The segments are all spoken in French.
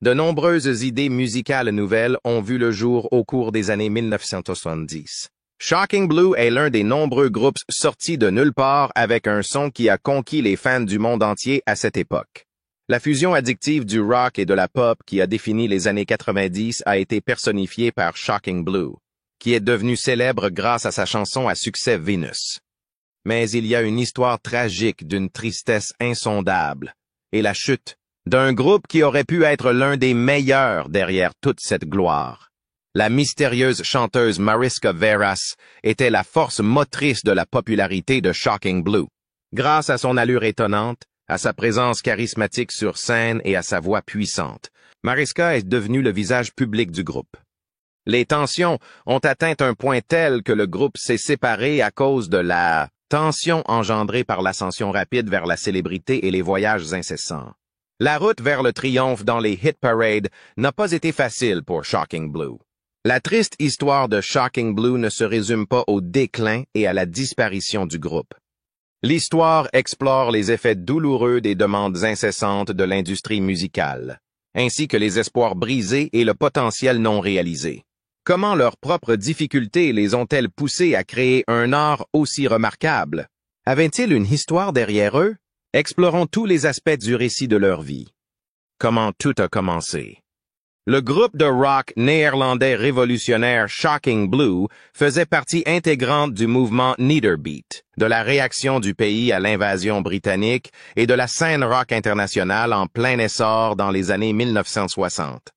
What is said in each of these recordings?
De nombreuses idées musicales nouvelles ont vu le jour au cours des années 1970. Shocking Blue est l'un des nombreux groupes sortis de nulle part avec un son qui a conquis les fans du monde entier à cette époque. La fusion addictive du rock et de la pop qui a défini les années 90 a été personnifiée par Shocking Blue, qui est devenu célèbre grâce à sa chanson à succès Venus. Mais il y a une histoire tragique d'une tristesse insondable et la chute d'un groupe qui aurait pu être l'un des meilleurs derrière toute cette gloire. La mystérieuse chanteuse Mariska Veras était la force motrice de la popularité de Shocking Blue. Grâce à son allure étonnante, à sa présence charismatique sur scène et à sa voix puissante, Mariska est devenue le visage public du groupe. Les tensions ont atteint un point tel que le groupe s'est séparé à cause de la tension engendrée par l'ascension rapide vers la célébrité et les voyages incessants. La route vers le triomphe dans les hit parades n'a pas été facile pour Shocking Blue. La triste histoire de Shocking Blue ne se résume pas au déclin et à la disparition du groupe. L'histoire explore les effets douloureux des demandes incessantes de l'industrie musicale, ainsi que les espoirs brisés et le potentiel non réalisé. Comment leurs propres difficultés les ont-elles poussés à créer un art aussi remarquable? Avaient-ils une histoire derrière eux? Explorons tous les aspects du récit de leur vie. Comment tout a commencé? Le groupe de rock néerlandais révolutionnaire Shocking Blue faisait partie intégrante du mouvement Nederbeat, de la réaction du pays à l'invasion britannique et de la scène rock internationale en plein essor dans les années 1960.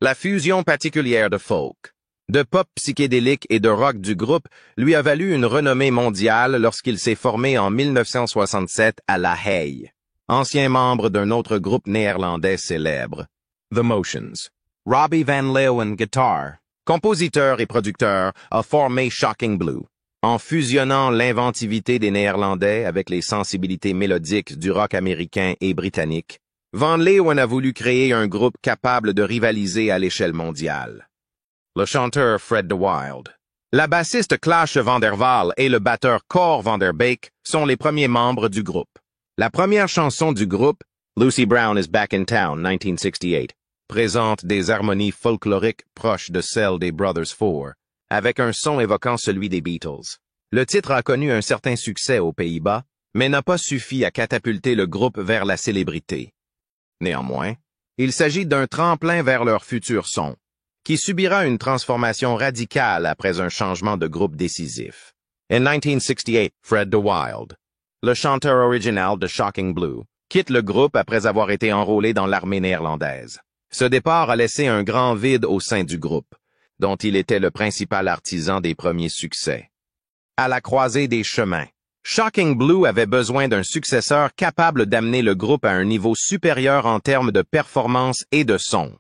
La fusion particulière de folk, de pop psychédélique et de rock du groupe lui a valu une renommée mondiale lorsqu'il s'est formé en 1967 à La Haye, ancien membre d'un autre groupe néerlandais célèbre, The Motions. Robbie Van Leeuwen Guitar, compositeur et producteur, a formé Shocking Blue. En fusionnant l'inventivité des Néerlandais avec les sensibilités mélodiques du rock américain et britannique, Van Leeuwen a voulu créer un groupe capable de rivaliser à l'échelle mondiale. Le chanteur Fred de Wilde, la bassiste Klaasje van der Waal et le batteur Cor van der Beek sont les premiers membres du groupe. La première chanson du groupe, Lucy Brown is Back in Town, 1968, présente des harmonies folkloriques proches de celles des Brothers Four, avec un son évoquant celui des Beatles. Le titre a connu un certain succès aux Pays-Bas, mais n'a pas suffi à catapulter le groupe vers la célébrité. Néanmoins, il s'agit d'un tremplin vers leur futur son, qui subira une transformation radicale après un changement de groupe décisif. En 1968, Fred de Wilde, le chanteur original de Shocking Blue, quitte le groupe après avoir été enrôlé dans l'armée néerlandaise. Ce départ a laissé un grand vide au sein du groupe, dont il était le principal artisan des premiers succès. À la croisée des chemins, Shocking Blue avait besoin d'un successeur capable d'amener le groupe à un niveau supérieur en termes de performance et de son.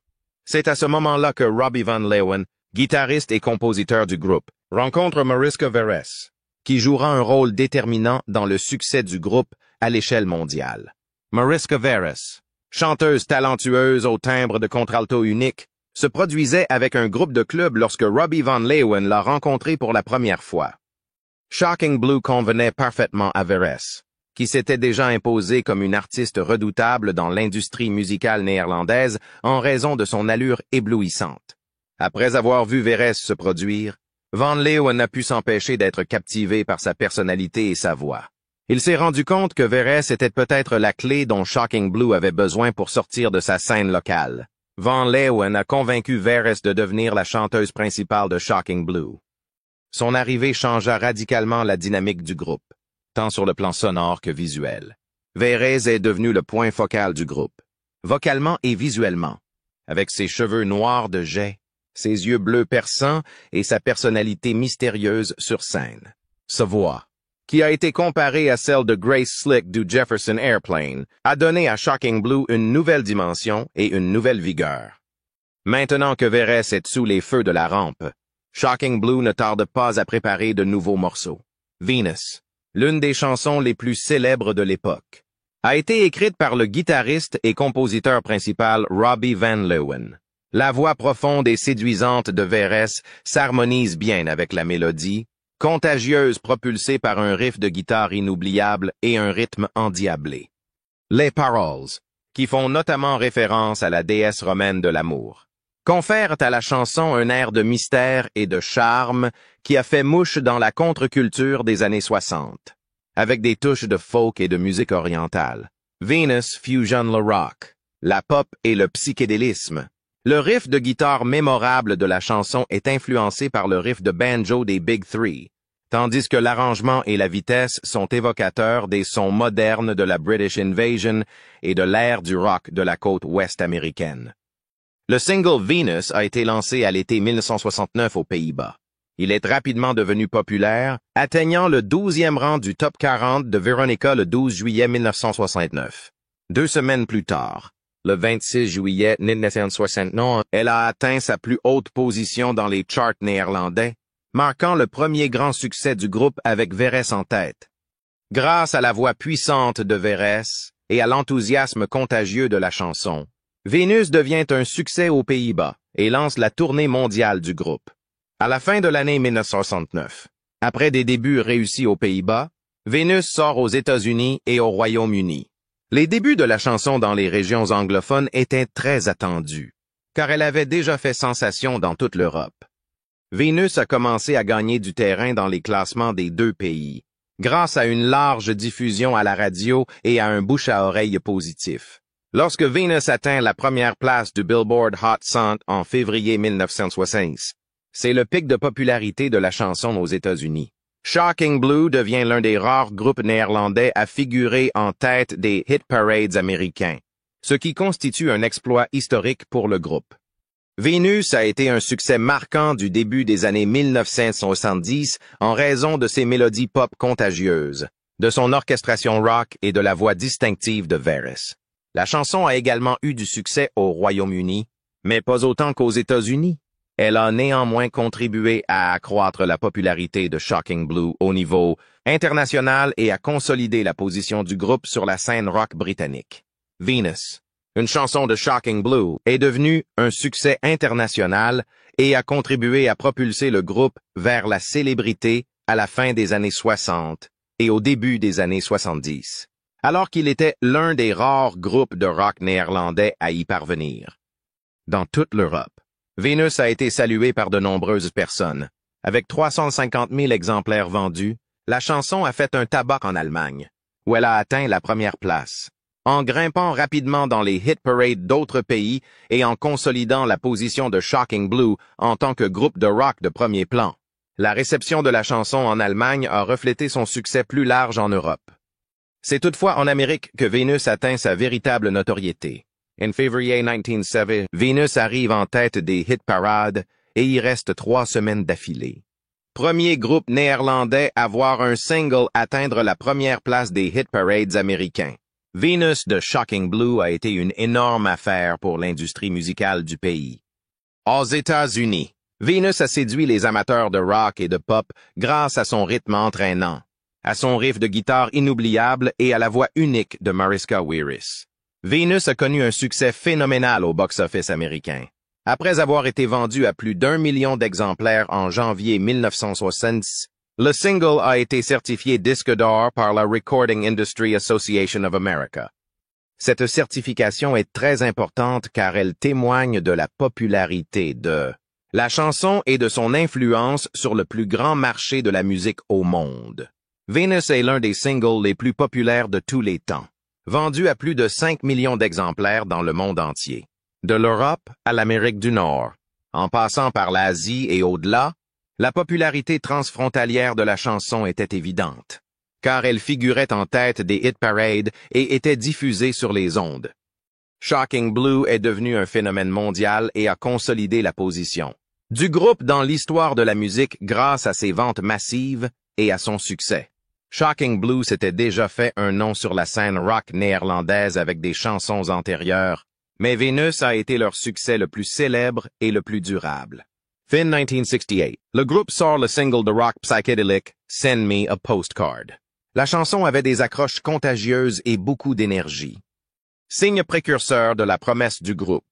C'est à ce moment-là que Robbie Van Leeuwen, guitariste et compositeur du groupe, rencontre Mariska Veras, qui jouera un rôle déterminant dans le succès du groupe à l'échelle mondiale. Mariska Veras, chanteuse talentueuse au timbre de contralto unique, se produisait avec un groupe de club lorsque Robbie Van Leeuwen l'a rencontré pour la première fois. Shocking Blue convenait parfaitement à Veras, qui s'était déjà imposée comme une artiste redoutable dans l'industrie musicale néerlandaise en raison de son allure éblouissante. Après avoir vu Veras se produire, Van Leeuwen n'a pu s'empêcher d'être captivé par sa personnalité et sa voix. Il s'est rendu compte que Veras était peut-être la clé dont Shocking Blue avait besoin pour sortir de sa scène locale. Van Leeuwen a convaincu Veras de devenir la chanteuse principale de Shocking Blue. Son arrivée changea radicalement la dynamique du groupe, tant sur le plan sonore que visuel. Veras est devenu le point focal du groupe, vocalement et visuellement, avec ses cheveux noirs de jais, ses yeux bleus perçants et sa personnalité mystérieuse sur scène. Sa voix, qui a été comparée à celle de Grace Slick du Jefferson Airplane, a donné à Shocking Blue une nouvelle dimension et une nouvelle vigueur. Maintenant que Veras est sous les feux de la rampe, Shocking Blue ne tarde pas à préparer de nouveaux morceaux. Venus, l'une des chansons les plus célèbres de l'époque, a été écrite par le guitariste et compositeur principal Robbie Van Leeuwen. La voix profonde et séduisante de Veras s'harmonise bien avec la mélodie, contagieuse propulsée par un riff de guitare inoubliable et un rythme endiablé. Les paroles, qui font notamment référence à la déesse romaine de l'amour, confèrent à la chanson un air de mystère et de charme qui a fait mouche dans la contre-culture des années 60, avec des touches de folk et de musique orientale. Venus fusionne le rock, la pop et le psychédélisme. Le riff de guitare mémorable de la chanson est influencé par le riff de banjo des Big Three, tandis que l'arrangement et la vitesse sont évocateurs des sons modernes de la British Invasion et de l'ère du rock de la côte ouest américaine. Le single Venus a été lancé à l'été 1969 aux Pays-Bas. Il est rapidement devenu populaire, atteignant le 12e rang du top 40 de Veronica le 12 juillet 1969. 2 semaines plus tard, le 26 juillet 1969, elle a atteint sa plus haute position dans les charts néerlandais, marquant le premier grand succès du groupe avec Veres en tête. Grâce à la voix puissante de Veres et à l'enthousiasme contagieux de la chanson, Venus devient un succès aux Pays-Bas et lance la tournée mondiale du groupe. À la fin de l'année 1969, après des débuts réussis aux Pays-Bas, Venus sort aux États-Unis et au Royaume-Uni. Les débuts de la chanson dans les régions anglophones étaient très attendus, car elle avait déjà fait sensation dans toute l'Europe. Venus a commencé à gagner du terrain dans les classements des 2 pays, grâce à une large diffusion à la radio et à un bouche-à-oreille positif. Lorsque Venus atteint la première place du Billboard Hot 100 en février 1960, c'est le pic de popularité de la chanson aux États-Unis. Shocking Blue devient l'un des rares groupes néerlandais à figurer en tête des hit parades américains, ce qui constitue un exploit historique pour le groupe. Venus a été un succès marquant du début des années 1970 en raison de ses mélodies pop contagieuses, de son orchestration rock et de la voix distinctive de Veres. La chanson a également eu du succès au Royaume-Uni, mais pas autant qu'aux États-Unis. Elle a néanmoins contribué à accroître la popularité de Shocking Blue au niveau international et à consolider la position du groupe sur la scène rock britannique. Venus, une chanson de Shocking Blue, est devenue un succès international et a contribué à propulser le groupe vers la célébrité à la fin des années 60 et au début des années 70, alors qu'il était l'un des rares groupes de rock néerlandais à y parvenir. Dans toute l'Europe, Venus a été saluée par de nombreuses personnes. Avec 350 000 exemplaires vendus, la chanson a fait un tabac en Allemagne, où elle a atteint la première place. En grimpant rapidement dans les hit parades d'autres pays et en consolidant la position de Shocking Blue en tant que groupe de rock de premier plan, la réception de la chanson en Allemagne a reflété son succès plus large en Europe. C'est toutefois en Amérique que Venus atteint sa véritable notoriété. En février 1970, Venus arrive en tête des hit parades et y reste 3 semaines d'affilée. Premier groupe néerlandais à voir un single atteindre la première place des hit parades américains. Venus de Shocking Blue a été une énorme affaire pour l'industrie musicale du pays. Aux États-Unis, Venus a séduit les amateurs de rock et de pop grâce à son rythme entraînant, à son riff de guitare inoubliable et à la voix unique de Mariska Hargitay. Venus a connu un succès phénoménal au box-office américain. Après avoir été vendu à plus d'1 million d'exemplaires en janvier 1960, le single a été certifié disque d'or par la Recording Industry Association of America. Cette certification est très importante car elle témoigne de la popularité de la chanson et de son influence sur le plus grand marché de la musique au monde. Venus est l'un des singles les plus populaires de tous les temps, vendu à plus de 5 millions d'exemplaires dans le monde entier. De l'Europe à l'Amérique du Nord, en passant par l'Asie et au-delà, la popularité transfrontalière de la chanson était évidente, car elle figurait en tête des hit parades et était diffusée sur les ondes. Shocking Blue est devenu un phénomène mondial et a consolidé la position du groupe dans l'histoire de la musique grâce à ses ventes massives et à son succès. Shocking Blue s'était déjà fait un nom sur la scène rock néerlandaise avec des chansons antérieures, mais Venus a été leur succès le plus célèbre et le plus durable. Fin 1968, le groupe sort le single de rock psychédélique Send Me a Postcard. La chanson avait des accroches contagieuses et beaucoup d'énergie. Signe précurseur de la promesse du groupe,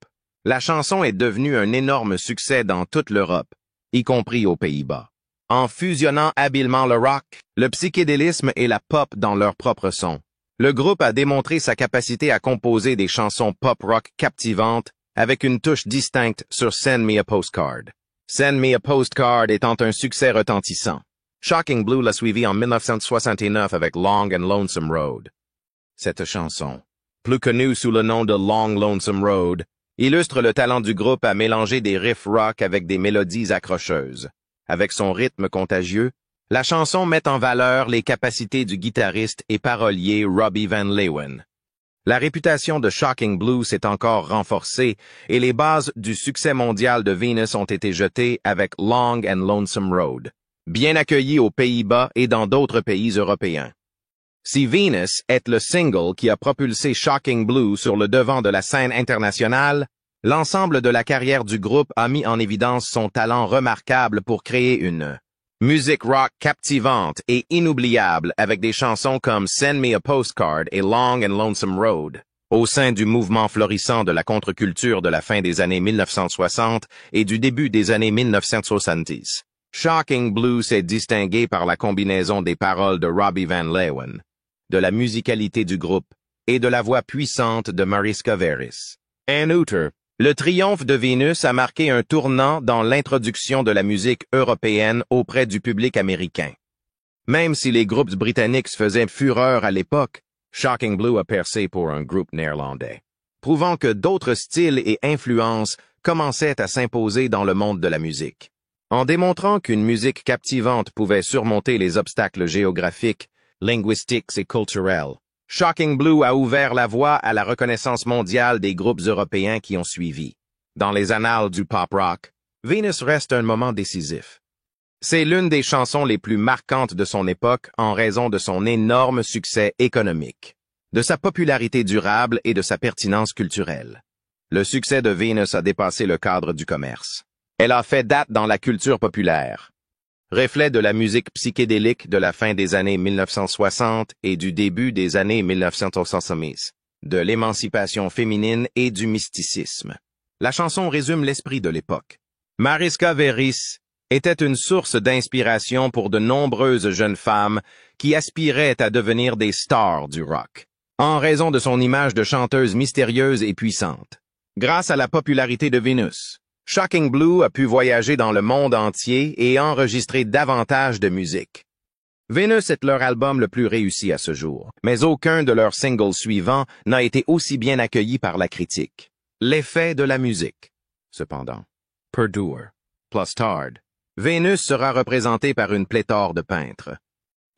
la chanson est devenue un énorme succès dans toute l'Europe, y compris aux Pays-Bas. En fusionnant habilement le rock, le psychédélisme et la pop dans leur propre son, Le groupe a démontré sa capacité à composer des chansons pop-rock captivantes avec une touche distincte sur Send Me a Postcard. Send Me a Postcard étant un succès retentissant. Shocking Blue l'a suivi en 1969 avec Long and Lonesome Road. Cette chanson, plus connue sous le nom de Long Lonesome Road, illustre le talent du groupe à mélanger des riffs rock avec des mélodies accrocheuses. Avec son rythme contagieux, la chanson met en valeur les capacités du guitariste et parolier Robbie Van Leeuwen. La réputation de Shocking Blue s'est encore renforcée et les bases du succès mondial de Venus ont été jetées avec Long and Lonesome Road, bien accueilli aux Pays-Bas et dans d'autres pays européens. Si Venus est le single qui a propulsé Shocking Blue sur le devant de la scène internationale, l'ensemble de la carrière du groupe a mis en évidence son talent remarquable pour créer une musique rock captivante et inoubliable avec des chansons comme Send Me a Postcard et Long and Lonesome Road. Au sein du mouvement florissant de la contre-culture de la fin des années 1960 et du début des années 1970, Shocking Blue s'est distingué par la combinaison des paroles de Robbie Van Leeuwen, de la musicalité du groupe et de la voix puissante de Mariska Veris. En outre, le triomphe de Venus a marqué un tournant dans l'introduction de la musique européenne auprès du public américain. Même si les groupes britanniques faisaient fureur à l'époque, Shocking Blue a percé pour un groupe néerlandais, prouvant que d'autres styles et influences commençaient à s'imposer dans le monde de la musique. En démontrant qu'une musique captivante pouvait surmonter les obstacles géographiques, linguistiques et culturels, Shocking Blue a ouvert la voie à la reconnaissance mondiale des groupes européens qui ont suivi. Dans les annales du pop-rock, Venus reste un moment décisif. C'est l'une des chansons les plus marquantes de son époque en raison de son énorme succès économique, de sa popularité durable et de sa pertinence culturelle. Le succès de Venus a dépassé le cadre du commerce. Elle a fait date dans la culture populaire. Reflet de la musique psychédélique de la fin des années 1960 et du début des années 1970, de l'émancipation féminine et du mysticisme. La chanson résume l'esprit de l'époque. Mariska Veris était une source d'inspiration pour de nombreuses jeunes femmes qui aspiraient à devenir des stars du rock, en raison de son image de chanteuse mystérieuse et puissante. Grâce à la popularité de Venus, Shocking Blue a pu voyager dans le monde entier et enregistrer davantage de musique. Venus est leur album le plus réussi à ce jour, mais aucun de leurs singles suivants n'a été aussi bien accueilli par la critique. L'effet de la musique, cependant, perdure. Plus tard, Venus sera représenté par une pléthore de peintres.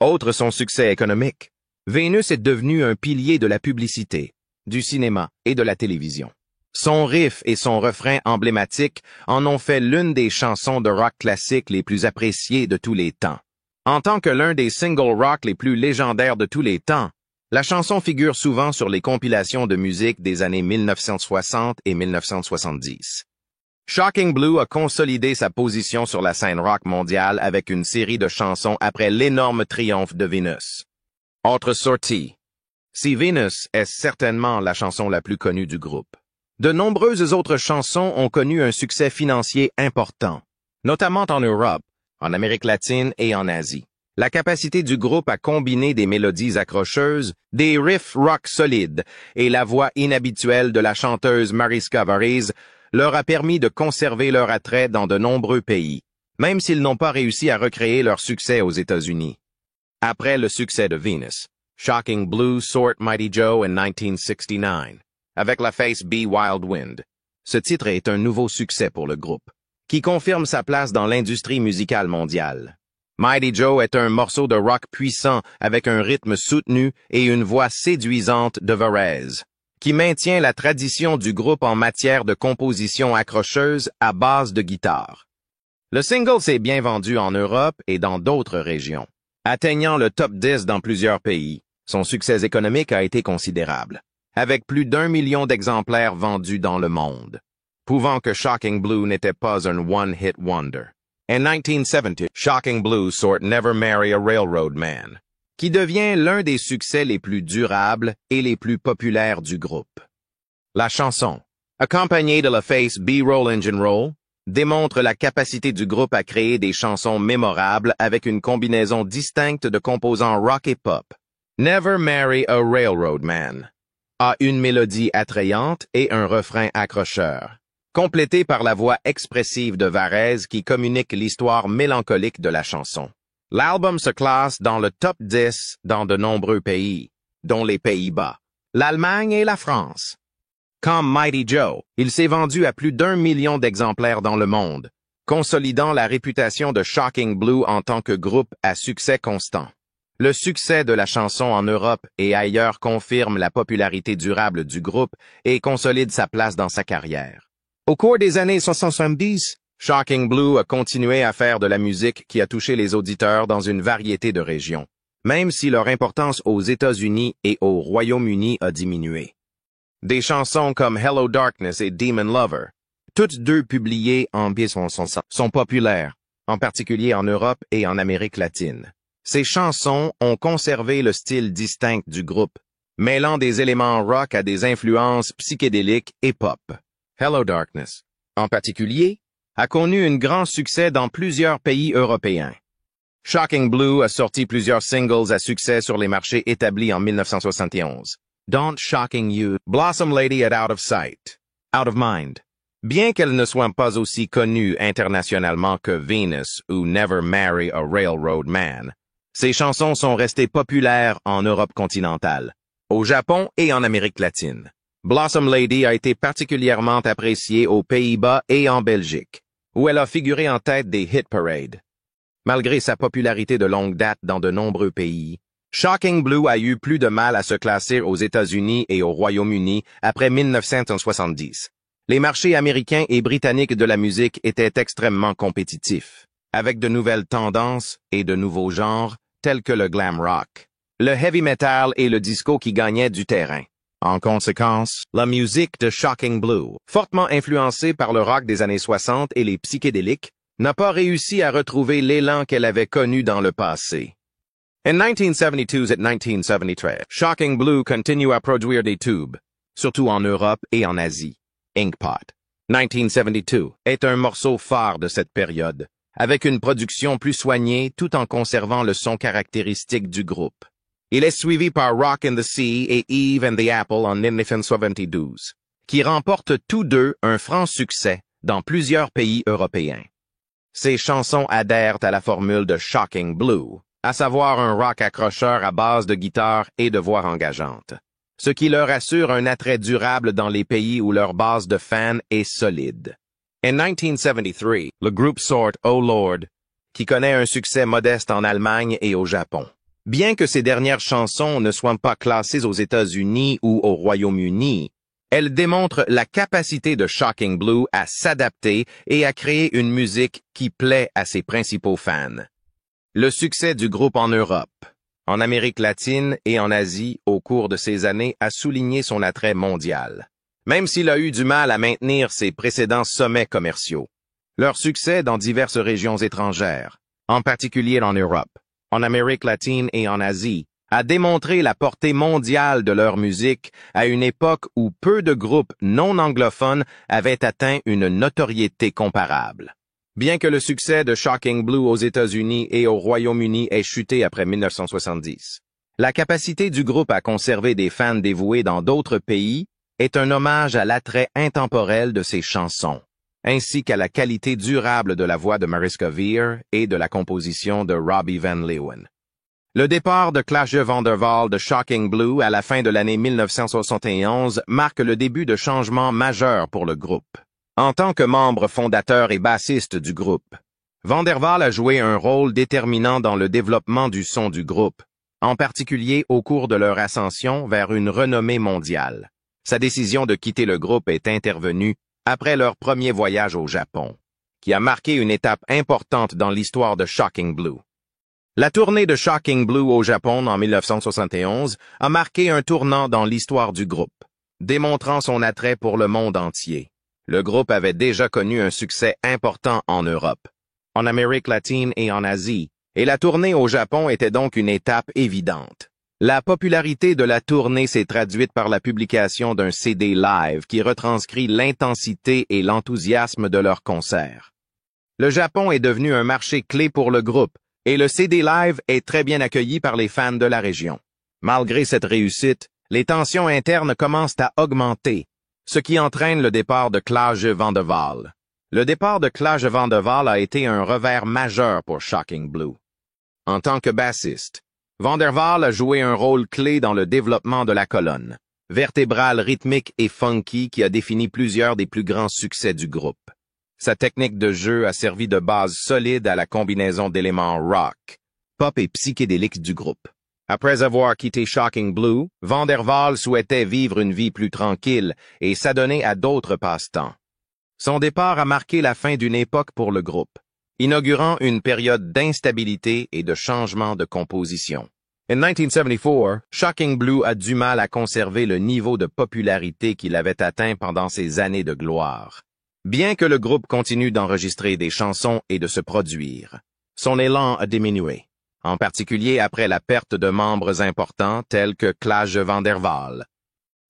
Autre son succès économique, Venus est devenu un pilier de la publicité, du cinéma et de la télévision. Son riff et son refrain emblématique en ont fait l'une des chansons de rock classique les plus appréciées de tous les temps. En tant que l'un des singles rock les plus légendaires de tous les temps, la chanson figure souvent sur les compilations de musique des années 1960 et 1970. Shocking Blue a consolidé sa position sur la scène rock mondiale avec une série de chansons après l'énorme triomphe de Venus. Autre sortie. Si Venus est certainement la chanson la plus connue du groupe, de nombreuses autres chansons ont connu un succès financier important, notamment en Europe, en Amérique latine et en Asie. La capacité du groupe à combiner des mélodies accrocheuses, des riffs rock solides et la voix inhabituelle de la chanteuse Mariska Veris leur a permis de conserver leur attrait dans de nombreux pays, même s'ils n'ont pas réussi à recréer leur succès aux États-Unis. Après le succès de Venus, Shocking Blue sort Mighty Joe en 1969. Avec la face Be Wild Wind. Ce titre est un nouveau succès pour le groupe, qui confirme sa place dans l'industrie musicale mondiale. Mighty Joe est un morceau de rock puissant avec un rythme soutenu et une voix séduisante de Veris, qui maintient la tradition du groupe en matière de composition accrocheuse à base de guitare. Le single s'est bien vendu en Europe et dans d'autres régions, atteignant le top 10 dans plusieurs pays. Son succès économique a été considérable, avec plus d'1 million d'exemplaires vendus dans le monde, prouvant que Shocking Blue n'était pas un one-hit wonder. En 1970, Shocking Blue sort Never Marry a Railroad Man, qui devient l'un des succès les plus durables et les plus populaires du groupe. La chanson, accompagnée de la face B-Roll Engine Roll, démontre la capacité du groupe à créer des chansons mémorables avec une combinaison distincte de composants rock et pop. Never Marry a Railroad Man a une mélodie attrayante et un refrain accrocheur, complété par la voix expressive de Varèse qui communique l'histoire mélancolique de la chanson. L'album se classe dans le top 10 dans de nombreux pays, dont les Pays-Bas, l'Allemagne et la France. Comme Mighty Joe, il s'est vendu à plus d'1 million d'exemplaires dans le monde, consolidant la réputation de Shocking Blue en tant que groupe à succès constant. Le succès de la chanson en Europe et ailleurs confirme la popularité durable du groupe et consolide sa place dans sa carrière. Au cours des années 70, Shocking Blue a continué à faire de la musique qui a touché les auditeurs dans une variété de régions, même si leur importance aux États-Unis et au Royaume-Uni a diminué. Des chansons comme Hello Darkness et Demon Lover, toutes deux publiées en sont populaires, en particulier en Europe et en Amérique latine. Ces chansons ont conservé le style distinct du groupe, mêlant des éléments rock à des influences psychédéliques et pop. Hello Darkness, en particulier, a connu un grand succès dans plusieurs pays européens. Shocking Blue a sorti plusieurs singles à succès sur les marchés établis en 1971. Don't Shocking You, Blossom Lady at Out of Sight, Out of Mind. Bien qu'elles ne soient pas aussi connues internationalement que Venus ou Never Marry a Railroad Man, ces chansons sont restées populaires en Europe continentale, au Japon et en Amérique latine. Blossom Lady a été particulièrement appréciée aux Pays-Bas et en Belgique, où elle a figuré en tête des hit parades. Malgré sa popularité de longue date dans de nombreux pays, Shocking Blue a eu plus de mal à se classer aux États-Unis et au Royaume-Uni après 1970. Les marchés américains et britanniques de la musique étaient extrêmement compétitifs, avec de nouvelles tendances et de nouveaux genres, tels que le glam rock, le heavy metal et le disco qui gagnaient du terrain. En conséquence, la musique de Shocking Blue, fortement influencée par le rock des années 60 et les psychédéliques, n'a pas réussi à retrouver l'élan qu'elle avait connu dans le passé. En 1972 et 1973, Shocking Blue continue à produire des tubes, surtout en Europe et en Asie. Inkpot, 1972, est un morceau phare de cette période, avec une production plus soignée tout en conservant le son caractéristique du groupe. Il est suivi par Rock in the Sea et Eve and the Apple en 1972, qui remportent tous deux un franc succès dans plusieurs pays européens. Ces chansons adhèrent à la formule de Shocking Blue, à savoir un rock accrocheur à base de guitare et de voix engageante, ce qui leur assure un attrait durable dans les pays où leur base de fans est solide. En 1973, le groupe sort Oh Lord, qui connaît un succès modeste en Allemagne et au Japon. Bien que ces dernières chansons ne soient pas classées aux États-Unis ou au Royaume-Uni, elles démontrent la capacité de Shocking Blue à s'adapter et à créer une musique qui plaît à ses principaux fans. Le succès du groupe en Europe, en Amérique latine et en Asie au cours de ces années a souligné son attrait mondial, même s'il a eu du mal à maintenir ses précédents sommets commerciaux. Leur succès dans diverses régions étrangères, en particulier en Europe, en Amérique latine et en Asie, a démontré la portée mondiale de leur musique à une époque où peu de groupes non anglophones avaient atteint une notoriété comparable. Bien que le succès de Shocking Blue aux États-Unis et au Royaume-Uni ait chuté après 1970, la capacité du groupe à conserver des fans dévoués dans d'autres pays est un hommage à l'attrait intemporel de ses chansons, ainsi qu'à la qualité durable de la voix de Mariska Veer et de la composition de Robbie Van Leeuwen. Le départ de Klaasje van der Waal de Shocking Blue à la fin de l'année 1971 marque le début de changements majeurs pour le groupe. En tant que membre fondateur et bassiste du groupe, Van der Waal a joué un rôle déterminant dans le développement du son du groupe, en particulier au cours de leur ascension vers une renommée mondiale. Sa décision de quitter le groupe est intervenue après leur premier voyage au Japon, qui a marqué une étape importante dans l'histoire de Shocking Blue. La tournée de Shocking Blue au Japon en 1971 a marqué un tournant dans l'histoire du groupe, démontrant son attrait pour le monde entier. Le groupe avait déjà connu un succès important en Europe, en Amérique latine et en Asie, et la tournée au Japon était donc une étape évidente. La popularité de la tournée s'est traduite par la publication d'un CD live qui retranscrit l'intensité et l'enthousiasme de leurs concerts. Le Japon est devenu un marché clé pour le groupe, et le CD live est très bien accueilli par les fans de la région. Malgré cette réussite, les tensions internes commencent à augmenter, ce qui entraîne le départ de Klaas van der Waal. Le départ de Klaas van der Waal a été un revers majeur pour Shocking Blue. En tant que bassiste, Van der Waal a joué un rôle clé dans le développement de la colonne, vertébrale rythmique et funky qui a défini plusieurs des plus grands succès du groupe. Sa technique de jeu a servi de base solide à la combinaison d'éléments rock, pop et psychédéliques du groupe. Après avoir quitté Shocking Blue, Van der Waal souhaitait vivre une vie plus tranquille et s'adonner à d'autres passe-temps. Son départ a marqué la fin d'une époque pour le groupe, inaugurant une période d'instabilité et de changement de composition. En 1974, Shocking Blue a du mal à conserver le niveau de popularité qu'il avait atteint pendant ses années de gloire. Bien que le groupe continue d'enregistrer des chansons et de se produire, son élan a diminué, en particulier après la perte de membres importants tels que Klaas van der Waal.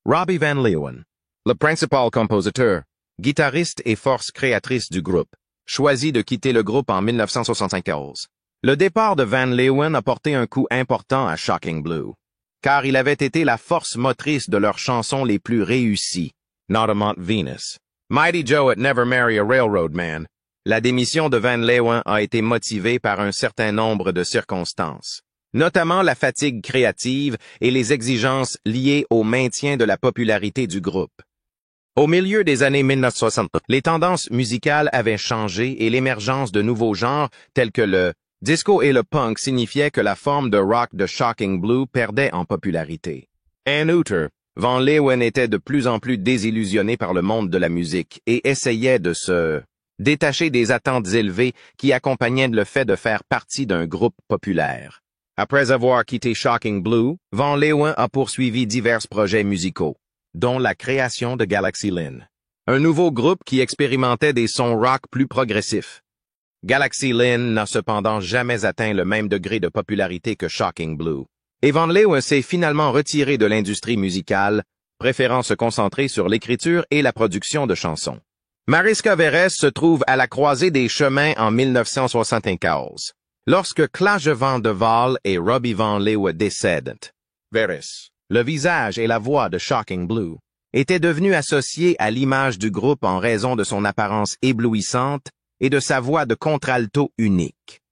Robbie Van Leeuwen, le principal compositeur, guitariste et force créatrice du groupe, choisit de quitter le groupe en 1974. Le départ de Van Leeuwen a porté un coup important à Shocking Blue, car il avait été la force motrice de leurs chansons les plus réussies, Not Venus, Mighty Joe at Never Marry a Railroad Man. La démission de Van Leeuwen a été motivée par un certain nombre de circonstances, notamment la fatigue créative et les exigences liées au maintien de la popularité du groupe. Au milieu des années 1960, les tendances musicales avaient changé et l'émergence de nouveaux genres tels que le disco et le punk signifiaient que la forme de rock de Shocking Blue perdait en popularité. En outre, Van Leeuwen était de plus en plus désillusionné par le monde de la musique et essayait de se détacher des attentes élevées qui accompagnaient le fait de faire partie d'un groupe populaire. Après avoir quitté Shocking Blue, Van Leeuwen a poursuivi divers projets musicaux, dont la création de Galaxy Lynn, un nouveau groupe qui expérimentait des sons rock plus progressifs. Galaxy Lynn n'a cependant jamais atteint le même degré de popularité que Shocking Blue, et Van Leeuwen s'est finalement retiré de l'industrie musicale, préférant se concentrer sur l'écriture et la production de chansons. Mariska Veres se trouve à la croisée des chemins en 1974, lorsque Klaas van der Waal et Robbie Van Leeuwen décèdent. Veres, le visage et la voix de Shocking Blue, était devenu associé à l'image du groupe en raison de son apparence éblouissante et de sa voix de contralto unique.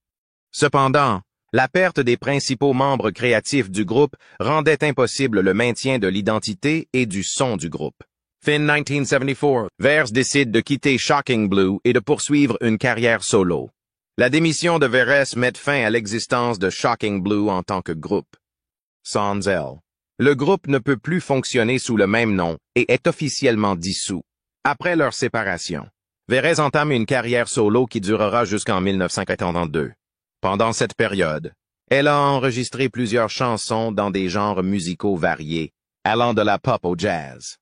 Cependant, la perte des principaux membres créatifs du groupe rendait impossible le maintien de l'identité et du son du groupe. Fin 1974, Veres décide de quitter Shocking Blue et de poursuivre une carrière solo. La démission de Veres met fin à l'existence de Shocking Blue en tant que groupe. Sans elle, le groupe ne peut plus fonctionner sous le même nom et est officiellement dissous. Après leur séparation, Veres entame une carrière solo qui durera jusqu'en 1982. Pendant cette période, elle a enregistré plusieurs chansons dans des genres musicaux variés, allant de la pop au jazz.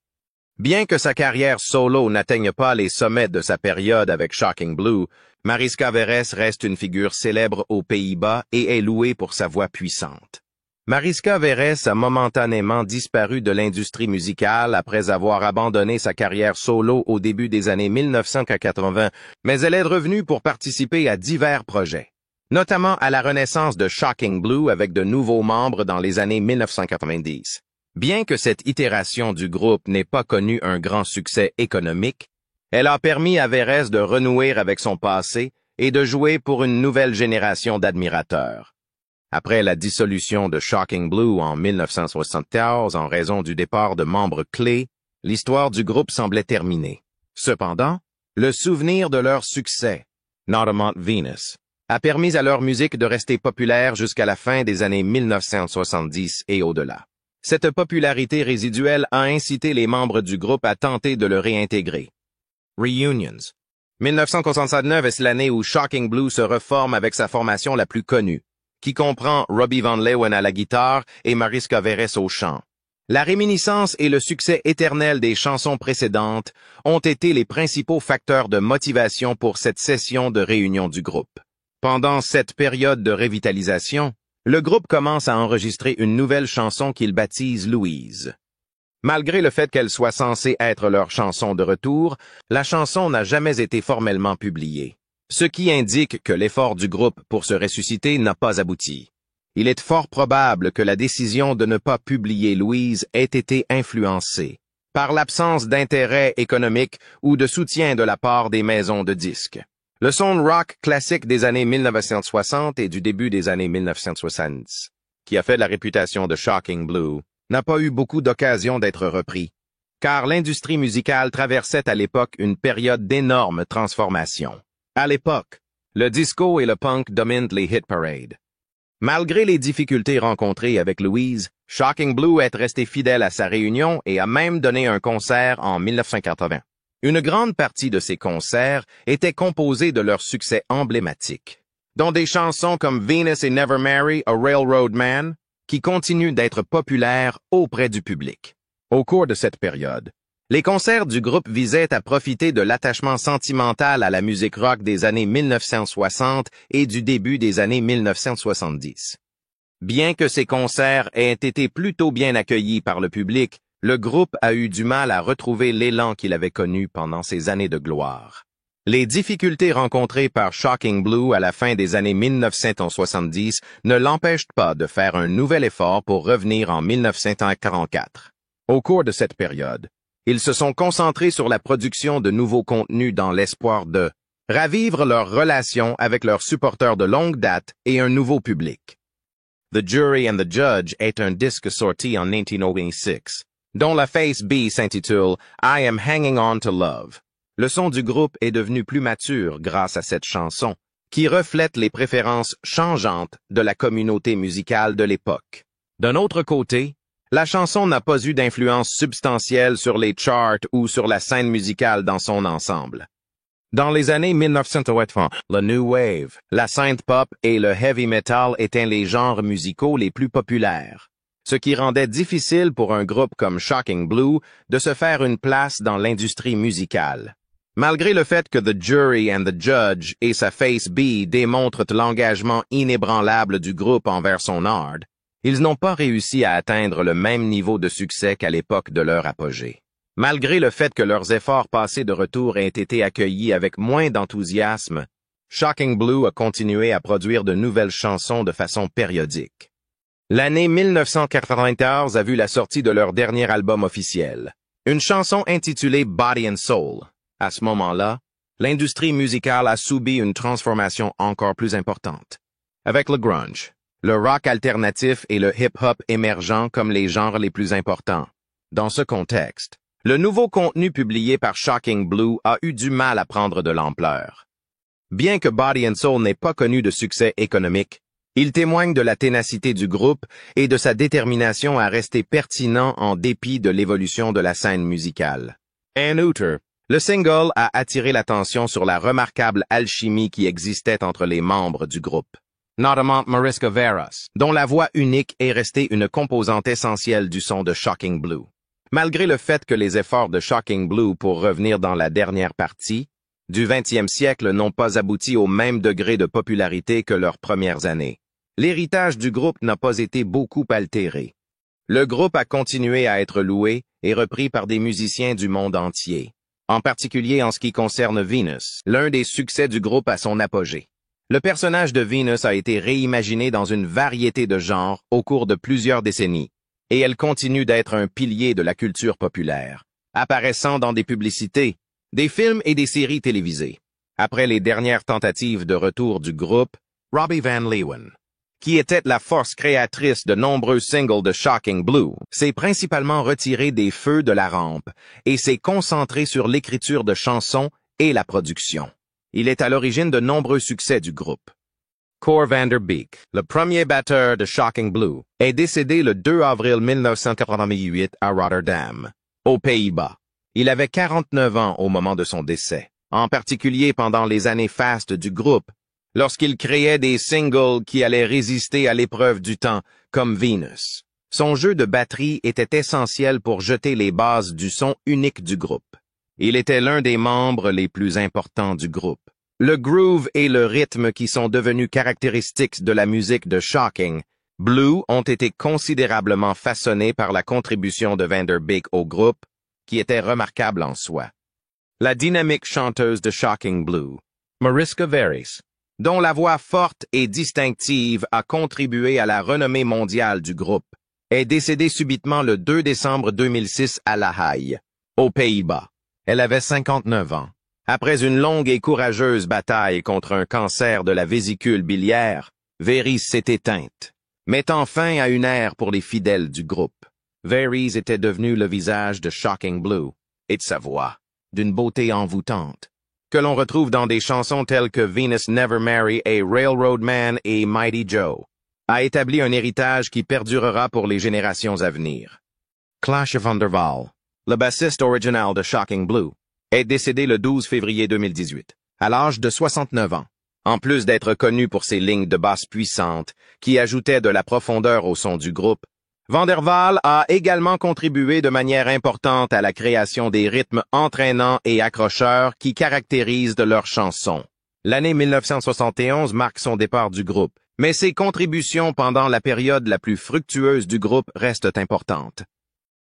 Bien que sa carrière solo n'atteigne pas les sommets de sa période avec Shocking Blue, Mariska Veres reste une figure célèbre aux Pays-Bas et est louée pour sa voix puissante. Mariska Veres a momentanément disparu de l'industrie musicale après avoir abandonné sa carrière solo au début des années 1980, mais elle est revenue pour participer à divers projets, notamment à la renaissance de Shocking Blue avec de nouveaux membres dans les années 1990. Bien que cette itération du groupe n'ait pas connu un grand succès économique, elle a permis à Veres de renouer avec son passé et de jouer pour une nouvelle génération d'admirateurs. Après la dissolution de Shocking Blue en 1974 en raison du départ de membres clés, l'histoire du groupe semblait terminée. Cependant, le souvenir de leur succès, Not Venus, a permis à leur musique de rester populaire jusqu'à la fin des années 1970 et au-delà. Cette popularité résiduelle a incité les membres du groupe à tenter de le réintégrer. Reunions. 1969 est l'année où Shocking Blue se reforme avec sa formation la plus connue, qui comprend Robbie Van Leeuwen à la guitare et Mariska Veres au chant. La réminiscence et le succès éternel des chansons précédentes ont été les principaux facteurs de motivation pour cette session de réunion du groupe. Pendant cette période de révitalisation, le groupe commence à enregistrer une nouvelle chanson qu'il baptise Louise. Malgré le fait qu'elle soit censée être leur chanson de retour, la chanson n'a jamais été formellement publiée, ce qui indique que l'effort du groupe pour se ressusciter n'a pas abouti. Il est fort probable que la décision de ne pas publier Louise ait été influencée par l'absence d'intérêt économique ou de soutien de la part des maisons de disques. Le son rock classique des années 1960 et du début des années 1970, qui a fait la réputation de Shocking Blue, n'a pas eu beaucoup d'occasions d'être repris, car l'industrie musicale traversait à l'époque une période d'énorme transformation. À l'époque, le disco et le punk dominent les hit parades. Malgré les difficultés rencontrées avec Louise, Shocking Blue est resté fidèle à sa réunion et a même donné un concert en 1980. Une grande partie de ces concerts était composée de leurs succès emblématiques, dont des chansons comme Venus et Never Marry a Railroad Man, qui continuent d'être populaires auprès du public. Au cours de cette période, les concerts du groupe visaient à profiter de l'attachement sentimental à la musique rock des années 1960 et du début des années 1970. Bien que ces concerts aient été plutôt bien accueillis par le public, le groupe a eu du mal à retrouver l'élan qu'il avait connu pendant ses années de gloire. Les difficultés rencontrées par Shocking Blue à la fin des années 1970 ne l'empêchent pas de faire un nouvel effort pour revenir en 1944. Au cours de cette période, ils se sont concentrés sur la production de nouveaux contenus dans l'espoir de ravivre leur relation avec leurs supporters de longue date et un nouveau public. The Jury and the Judge est un disque sorti en 1986, dont la face B s'intitule I Am Hanging On to Love. Le son du groupe est devenu plus mature grâce à cette chanson, qui reflète les préférences changeantes de la communauté musicale de l'époque. D'un autre côté, la chanson n'a pas eu d'influence substantielle sur les charts ou sur la scène musicale dans son ensemble. Dans les années 1980, le New Wave, la synth pop et le heavy metal étaient les genres musicaux les plus populaires, ce qui rendait difficile pour un groupe comme Shocking Blue de se faire une place dans l'industrie musicale. Malgré le fait que The Jury and the Judge et sa Face B démontrent l'engagement inébranlable du groupe envers son art, ils n'ont pas réussi à atteindre le même niveau de succès qu'à l'époque de leur apogée. Malgré le fait que leurs efforts passés de retour aient été accueillis avec moins d'enthousiasme, Shocking Blue a continué à produire de nouvelles chansons de façon périodique. L'année 1994 a vu la sortie de leur dernier album officiel, une chanson intitulée Body and Soul. À ce moment-là, l'industrie musicale a subi une transformation encore plus importante, avec le grunge, le rock alternatif et le hip-hop émergent comme les genres les plus importants. Dans ce contexte, le nouveau contenu publié par Shocking Blue a eu du mal à prendre de l'ampleur. Bien que Body and Soul n'ait pas connu de succès économique, il témoigne de la ténacité du groupe et de sa détermination à rester pertinent en dépit de l'évolution de la scène musicale. En outre, le single a attiré l'attention sur la remarquable alchimie qui existait entre les membres du groupe, notamment Mariska Veras, dont la voix unique est restée une composante essentielle du son de Shocking Blue. Malgré le fait que les efforts de Shocking Blue pour revenir dans la dernière partie du 20e siècle n'ont pas abouti au même degré de popularité que leurs premières années, l'héritage du groupe n'a pas été beaucoup altéré. Le groupe a continué à être loué et repris par des musiciens du monde entier, en particulier en ce qui concerne Venus, l'un des succès du groupe à son apogée. Le personnage de Venus a été réimaginé dans une variété de genres au cours de plusieurs décennies, et elle continue d'être un pilier de la culture populaire, apparaissant dans des publicités, des films et des séries télévisées. Après les dernières tentatives de retour du groupe, Robbie Van Leeuwen, qui était la force créatrice de nombreux singles de Shocking Blue, s'est principalement retiré des feux de la rampe et s'est concentré sur l'écriture de chansons et la production. Il est à l'origine de nombreux succès du groupe. Cor van der Beek, le premier batteur de Shocking Blue, est décédé le 2 avril 1988 à Rotterdam, aux Pays-Bas. Il avait 49 ans au moment de son décès, en particulier pendant les années fastes du groupe, lorsqu'il créait des singles qui allaient résister à l'épreuve du temps, comme Venus. Son jeu de batterie était essentiel pour jeter les bases du son unique du groupe. Il était l'un des membres les plus importants du groupe. Le groove et le rythme qui sont devenus caractéristiques de la musique de Shocking Blue ont été considérablement façonnés par la contribution de Van der Beek au groupe, qui était remarquable en soi. La dynamique chanteuse de Shocking Blue, Mariska Veras, dont la voix forte et distinctive a contribué à la renommée mondiale du groupe, est décédée subitement le 2 décembre 2006 à La Haye, aux Pays-Bas. Elle avait 59 ans. Après une longue et courageuse bataille contre un cancer de la vésicule biliaire, Veris s'est éteinte, mettant fin à une ère pour les fidèles du groupe. Veris était devenu le visage de Shocking Blue et de sa voix, d'une beauté envoûtante, que l'on retrouve dans des chansons telles que Venus Never Marry et Railroad Man et Mighty Joe, a établi un héritage qui perdurera pour les générations à venir. Clash Van der Waal, le bassiste original de Shocking Blue, est décédé le 12 février 2018, à l'âge de 69 ans. En plus d'être connu pour ses lignes de basse puissantes, qui ajoutaient de la profondeur au son du groupe, Van der Waal a également contribué de manière importante à la création des rythmes entraînants et accrocheurs qui caractérisent de leurs chansons. L'année 1971 marque son départ du groupe, mais ses contributions pendant la période la plus fructueuse du groupe restent importantes.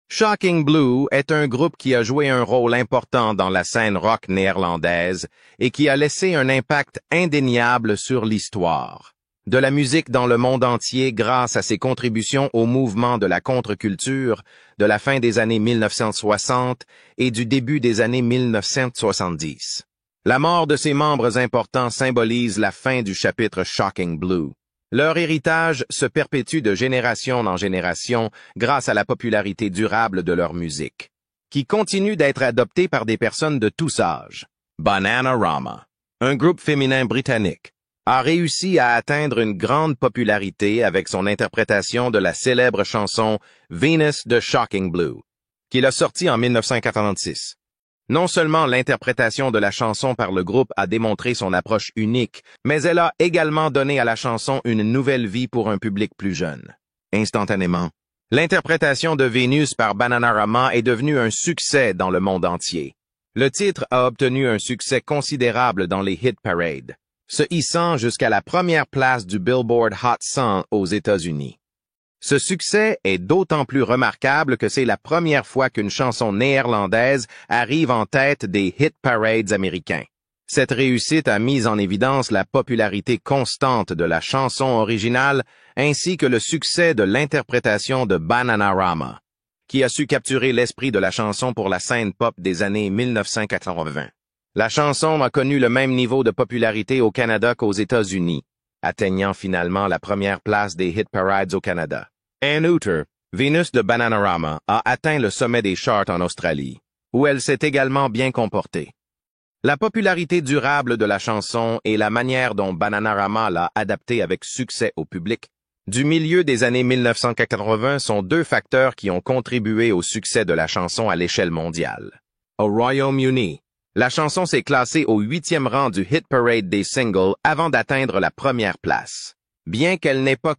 Shocking Blue est un groupe qui a joué un rôle important dans la scène rock néerlandaise et qui a laissé un impact indéniable sur l'histoire de la musique dans le monde entier grâce à ses contributions au mouvement de la contre-culture de la fin des années 1960 et du début des années 1970. La mort de ses membres importants symbolise la fin du chapitre Shocking Blue. Leur héritage se perpétue de génération en génération grâce à la popularité durable de leur musique, qui continue d'être adoptée par des personnes de tous âges. Bananarama, un groupe féminin britannique, a réussi à atteindre une grande popularité avec son interprétation de la célèbre chanson Venus de Shocking Blue, qu'il a sortie en 1986. Non seulement l'interprétation de la chanson par le groupe a démontré son approche unique, mais elle a également donné à la chanson une nouvelle vie pour un public plus jeune. Instantanément, l'interprétation de Vénus par Bananarama est devenue un succès dans le monde entier. Le titre a obtenu un succès considérable dans les hit parades, se hissant jusqu'à la première place du Billboard Hot 100 aux États-Unis. Ce succès est d'autant plus remarquable que c'est la première fois qu'une chanson néerlandaise arrive en tête des hit parades américains. Cette réussite a mis en évidence la popularité constante de la chanson originale ainsi que le succès de l'interprétation de Bananarama, qui a su capturer l'esprit de la chanson pour la scène pop des années 1980. La chanson a connu le même niveau de popularité au Canada qu'aux États-Unis, atteignant finalement la première place des hit parades au Canada. En outre, Venus de Bananarama a atteint le sommet des charts en Australie, où elle s'est également bien comportée. La popularité durable de la chanson et la manière dont Bananarama l'a adaptée avec succès au public du milieu des années 1980 sont deux facteurs qui ont contribué au succès de la chanson à l'échelle mondiale. Au Royaume-Uni, la chanson s'est classée au 8e rang du hit parade des singles avant d'atteindre la première place. Bien qu'elle n'ait pas